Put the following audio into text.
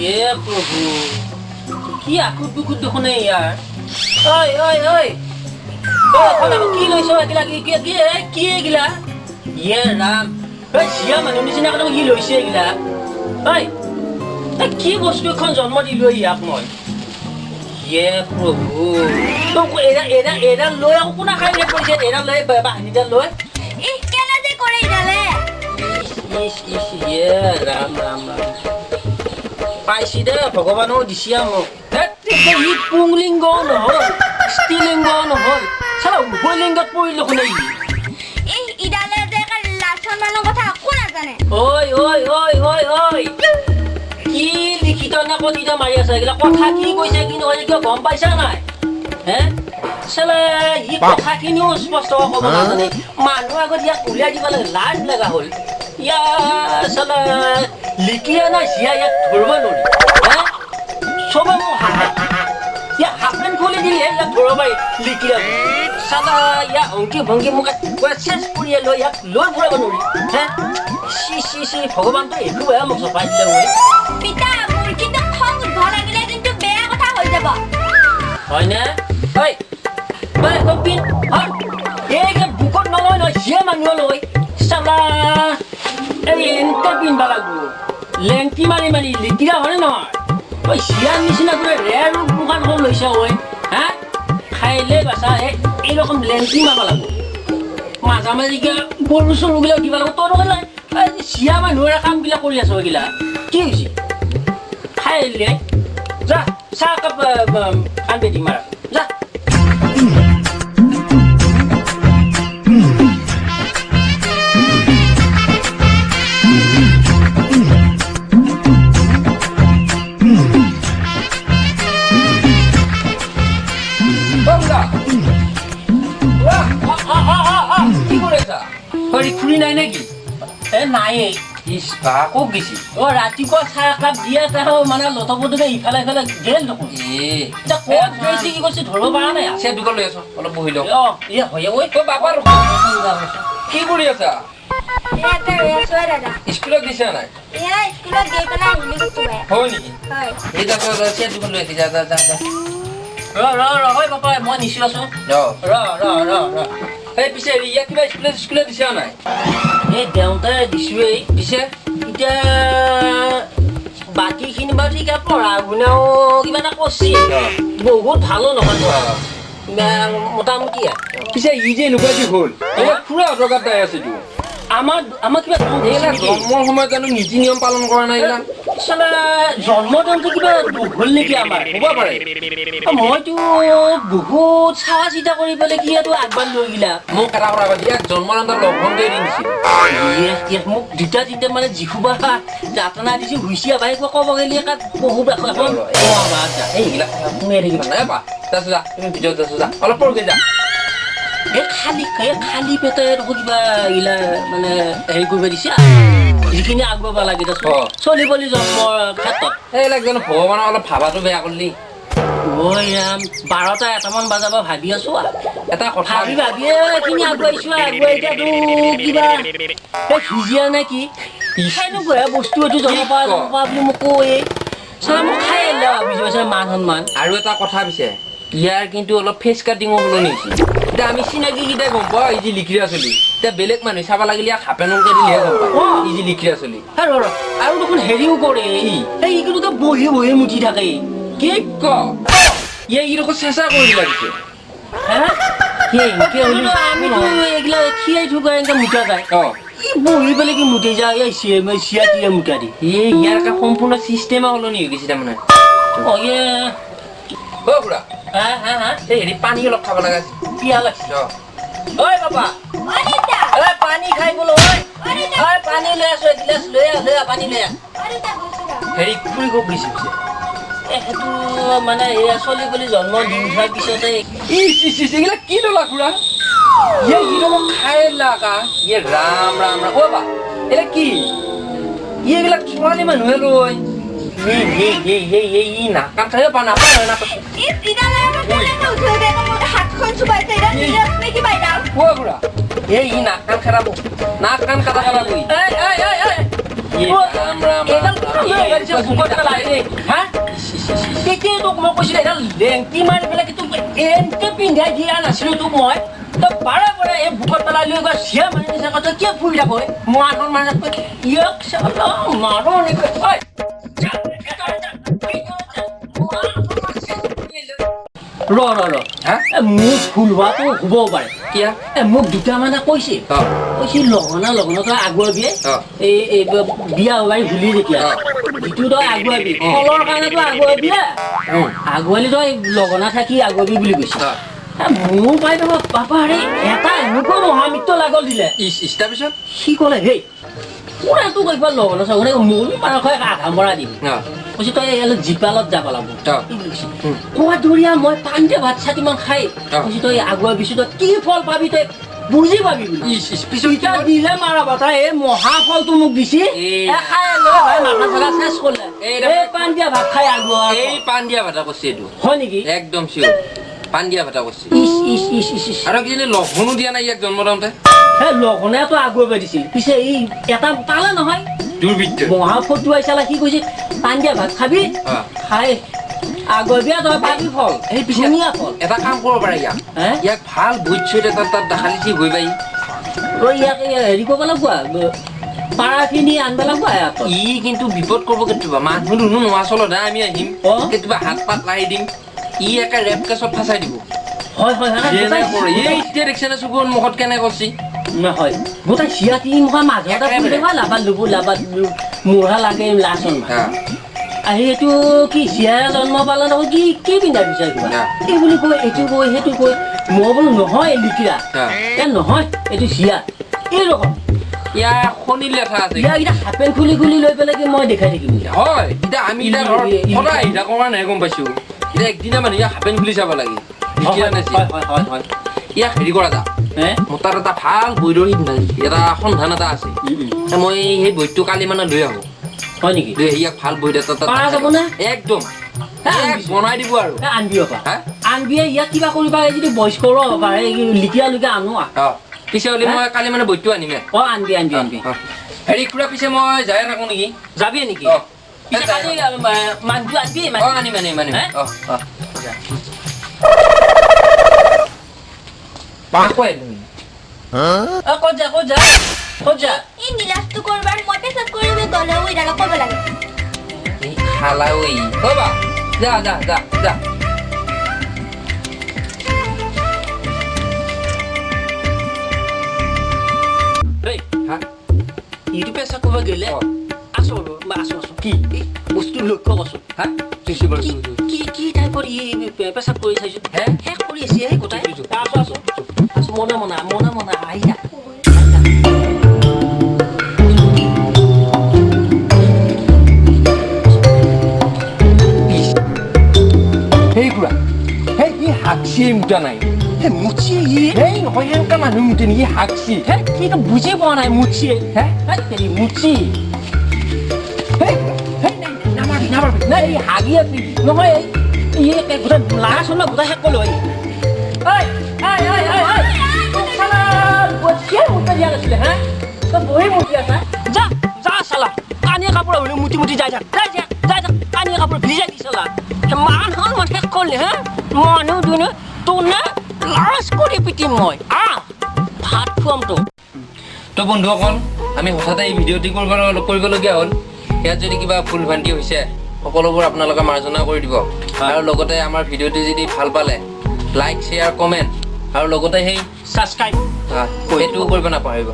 ये प्रभु কি আকুত বুকুত দেখোন ইয়াৰ ঐ ঐ ঐ কোনা কি লৈছ এগিলা কি কি কি এগিলা ইয়ে ৰাম ঐ জিয়া মানুহ নিচিনা কথা কি লৈছে এগিলা ঐ কি বস্তু এখন জন্ম দিলো ইয়াক মই ইয়ে প্ৰভু তোক এৰা লৈ আকৌ কোনা খাই পৰিছে এৰা লৈ বাহিনীটা লৈ কেনে যে কৰে ইডালে ইয়ে ৰাম ৰাম ৰাম পাইছি দে ভগৱানও দিছিয়া মোক ই পুংলিংগ নহ'ল ষ্টিলিংগ নহ'ল চালা উভয়লিংগত পৰিলো শুনে ইডালে যে লাচন মানুহৰ কথা একো নাজানে ঐ ঐ ঐ ঐ ঐ কি লিখিত না কবিতা মাৰি আছে এইগিলা কথা কি কৈছে কি নহয় কিয় গম পাইছা নাই হে চালা ই কথাখিনিও স্পষ্ট ক'ব নাজানে মানুহ আগত ইয়াক উলিয়াই দিব লাগে লাজ লগা হ'ল ইয়া চালা লিখিয়া না জিয়া ইয়াক ধৰিব নোৱাৰি হে চবে মোক হাঁহে ইয়া হাফেন খুলি দিলে ইয়াক ধৰিব পাৰি লিখিয়া চালা ইয়া অংকি ভংকি মোক চেচ কৰি লৈ ইয়াক লৈ ফুৰাব নোৱাৰি হে চি ভগৱানটো একো বেয়া মোক চপাই দিলে মই পিতা মোৰ কিন্তু খং উঠিব লাগিলে কিন্তু বেয়া কথা হৈ যাব হয়নে ঐ ঐ কপিন হল এই বুকত নলয় নহয় জিয়া মানুহ লৈ চালা এই এনকে পিন্ধিব লাগিব লেংটি মাৰি মাৰি লিকিৰা হয় নহয় ঐ জিয়াৰ নিচিনা কৰি ৰেৰ দোকান হ'ল লৈছে ঐ হা খাইলে বাচা এইৰকম লেংটি মাৰিব লাগিব মাজে মাজে গৰু চৰুবিলাক দিব লাগিব তোৰ চিয়া মানুহৰ কামবিলাক কৰি আছো এইগিলা কি হৈছে খাই আহিলে যা চাহ কাপ আনবে দিম আৰু যা কি কৰি আছা খুৰী নাই নেকি নাই ইস্পা ক'ত গেছি ৰাতিপুৱা চাহ একাপ দিয়া মানে লথপথকে ইফালে ইফালে গেল দেখোন এতিয়া ক'ত গৈছে কি কৈছে ধৰিব পৰা নাই চিয়া দোকান লৈ আছো অলপ বহি লওঁ ইয়ে হয় ঐ বাবাৰ কি কৰি আছা স্কুলত দিছা নাই হয় নেকি চিয়া দোকান লৈ আছি যা যা যা হয় বাবা মই নিচি আছো এই পিছে ইয়াক কিবা স্কুলত দিছা নাই এই দেউতাই দিছোৱেই দিছে এতিয়া বাকীখিনি বাৰু ঠিক আছে পঢ়া শুনাও কিবা এটা কৰিছে বহুত ভালো নহয় মোটামুটি পিছে ই যে এনেকুৱা যে হ'ল পুৰা অটকাত দাই আছে আমাৰ কিবা জন্মৰ সময়ত জানো নীতি নিয়ম পালন কৰা নাই জন্মদিনটো কিবা হ'ল নেকি আমাৰ হ'ব পাৰে মইতো বহুত চাৱা চিতা কৰি পেলাই কি আগবাঢ়ি লৈ গিলা মোক এটা কথা ইয়াক জন্মদিনৰ লঘন কৰি দিছিল মোক দুটা তিনিটা মানে যিসোপা যাতনা দিছো হুইচিয়া ভাই ক'ব গ'লে একাত বহুত এইগিলা শুনাই থাকিব নাই বা যা তুমি ভিডিঅ'ত যাছো যা অলপ পৰকে যা খালি পেটে কিবা এইগিলা মানে হেৰি কৰিব দিছে যিখিনি আগবাব লাগে চলি পলি জন্মৰ ক্ষেত্ৰত এইবিলাক জানো ভগৱানৰ অলপ ভাবাটো বেয়া কৰিলি ঐ ৰাম 12টা 1টামান বজাব ভাবি আছো এটা কথা ভাবিয়ে এইখিনি আগুৱাইছো এতিয়াতো কিবা ভিজিয়া নে কি সেনেকুৱা বস্তু এইটো জমা বুলি মোক কৈ চাই মোক খাই আহিলে ভাবিছো মান সন্মান আৰু এটা কথা পিছে ইয়াৰ কিন্তু অলপ ফেচ কাটিঙো সলনি হৈছে এতিয়া আমি চিনাকি কেইটাই গম পাওঁ ইজি লিখিৰা চলি এতিয়া বেলেগ মানুহ চাব লাগিলে ইয়াক হাপেনকে দিলেহে গম পায় ইজি লিখিৰা চলি আৰু দেখোন হেৰিও কৰে এইখিনিতো বহি বহি মুঠি থাকে কি ক এইগিলাকো চেষ্টা কৰি লাগিছে এইগিলা খিয়াই থকা এনেকে মুঠা যায় বহি পেলাই কি মুঠি যায় চিয়া টিয়া মুঠা দি ইয়াৰ এটা সম্পূৰ্ণ চিষ্টেমে সলনি হৈ গৈছে তাৰমানে খুৰা হেৰি পানী অলপ খাব লগা আছে পিয়া লাগিছে ঐ বাবা পানী খাই বোলো পানী লৈ আছো এগিলাচ লৈ পানী লৈ হেৰি খুৰী ক'ত গৈছে সেইটো মানে এয়া চলি বুলি জন্ম দিন হোৱাৰ পিছতে এইগিলা কি ল'লা খুৰা খাই লাকা ৰাম ৰাম ৰাম অ' বা এতিয়া কি এইবিলাক ছোৱালী মানুহে লৈ নাকাম খাই নাপায় নাক কাণ খেলাব নাক কাণ কাটা খেলাব ৰাম ৰাম এইডাল কি লৈ গৈছে বুকত পেলাই ৰে হা কেতিয়া তোক মই কৈছিলো এইডাল লেংটি মাৰি পেলাই কি তোক এনকে পিন্ধাই দিয়া নাছিলো তোক মই তই বাৰে বাৰে এই বুকত পেলাই লৈ গৈ চিয়া মাৰি নিচা কথা কিয় ফুৰি থাক মই আনৰ মানে ইয়াক চালা মাৰো নেকি ঐ ৰ মোক ভুল হোৱাটো হ'বও পাৰে কিয়া মোক দুটা মানে কৈছে লগনা তই আগুৱাবি এই বিয়া ওলাই ভুলি যেতিয়া যিটো তই আগুৱাবি ফলৰ কাৰণে তই আগুৱাবি আগুৱালি তই লগনা থাকি আগুৱাবি বুলি কৈছে মোৰ পাই পাপা আৰে এটা এনেকুৱা মহামিত্ৰ লাগল দিলে তাৰপিছত সি ক'লে হেই কোনে তোক একবাৰ লগনা চগনে মোৰ পাৰ খাই আধা মৰা দিবি কৈছে তই ইয়ালৈ জীপালত যাব লাগিব কোৱা দৰিয়া মই পানীতে ভাত চাতিমান খাই কৈছে তই আগুৱাবিছো তই কি ফল পাবি তই বুজি পাবি বুলি দিলে মাৰা বাটা এই মহাফলটো মোক দিছি খাই লৈ মাথা চালা চেচ কৰিলে এই পাণ দিয়া ভাত খাই আগুৱা এই পাণ দিয়া ভাতা কৈছে এইটো হয় নেকি একদম চিয়ৰ পাণ দিয়া ভাতা কৈছে আৰু কিজানি লঘোণো দিয়া নাই ইয়াক জন্ম দিওঁতে লগনাইতো আগুৱাই দিছিল পিছে এই এটা পালে নহয় দুৰ্বৃত্ত মহাফলটো আহিছালা সি কৈছে পাণ দিয়া ভাত খাবি খাই আগবীয়া তই পাবি ফল এই ধুনীয়া ফল এটা কাম কৰিব পাৰে ইয়াক ভাল ভোজ চৈত এটা তাত দেখালিছি গৈ পাই তই ইয়াক হেৰি কৰিব লাগিব পাৰাখিনি আনিব লাগিব ই কিন্তু বিপদ কৰিব কেতিয়াবা মানুহ ধুনু নোৱা চলতে আমি আহিম কেতিয়াবা হাত পাত লাহি দিম ই একে ৰেপ কেছত ফাঁচাই দিব হয় হয় এতিয়া দেখিছেনে চকুৰ মুখত কেনে কৰছি হয় গোটাই চিয়াতি মুখা মাজতে লাবাত লুবু লাবাত মুঢ়া লাগে লাচন আহি এইটো কি চিয়াই জন্ম পালে নহয় কি কি পিন্ধা বিচাৰিবা এই বুলি কৈ এইটো কৈ সেইটো কৈ মই বোলো নহয় লিকিৰা নহয় এইটো চিয়া এই ৰকম ইয়াৰ শনি লেঠা আছে ইয়াৰ হাপেন খুলি খুলি লৈ পেলাই কি মই দেখাই থাকিম হয় এতিয়া আমি এতিয়া ধৰ সদায় আহিলা কৰা নাই গম পাইছো এতিয়া একদিনা মানে ইয়াক হাপেন খুলি চাব লাগে ইয়াক হেৰি কৰা যা মোৰ তাত এটা ভাল বৈদৰ এটা সন্ধান এটা আছে মই সেই বৈদটো কালি মানে লৈ আহো হয় নেকি ইয়াক ভাল বৈদ এটা একদম বনাই দিব আৰু আনবিয়ে ইয়াক কিবা কৰিবা যদি বয়স কৰিব পাৰে লিখিয়া লিখা আনো পিছে হলে মই কালি মানে বৈদটো আনিমে আনবি হেৰি খুৰা পিছে মই যাই থাকো নেকি যাবি নেকি মানুহটো আনবি আনিম ক'ত যা এই নীলাজটো কৰবাৰ মই পেছাব কৰিব গ'লে ইডালক ক'ব লাগে খালা ঐ হ'বা যা যা যা যা ইটো পেচা কৰিব গেলে আছো কি বস্তু লক্ষ্য কৰছো কি টাইপৰ পেচাব কৰি চাইছো শেষ কৰি আছে এই গোটাই আছো মনা আহি যা সেই খুৰা সেই কি হাকচিয়ে মুটা নাই মুচি সেই নহয় সেনেকা মানুহ মুঠে নেকি হাকচি কি বুজি পোৱা নাই মুচিয়ে মুচি নাই হাগি আছে নহয় গোটেই লাৰা চলা গোটাই শেষ কৰিলো দিয়া নাছিলে হা তই বহি মুচি আছা যা চালা কানিয়ে কাপোৰ মুঠি যাই থাক কানিয়ে কাপোৰ ভিজাই দি চালা মানুহ শেষ কৰিলে হা মানুহ দুনে তোৰ নে লাজ কৰি পিটিম মই ভাত খুৱাম তো বন্ধুসকল আমি হঠাতে এই ভিডিঅ'টি কৰিবলগীয়া হ'ল ইয়াত যদি কিবা ভুল ভ্ৰান্তি হৈছে সকলোবোৰ আপোনালোকে মাৰ্জনা কৰি দিব আৰু লগতে আমাৰ ভিডিঅ'টি যদি ভাল পালে লাইক শ্বেয়াৰ কমেণ্ট আৰু লগতে সেই ছাবস্ক্ৰাইব সেইটোও কৰিব নাপাহৰিব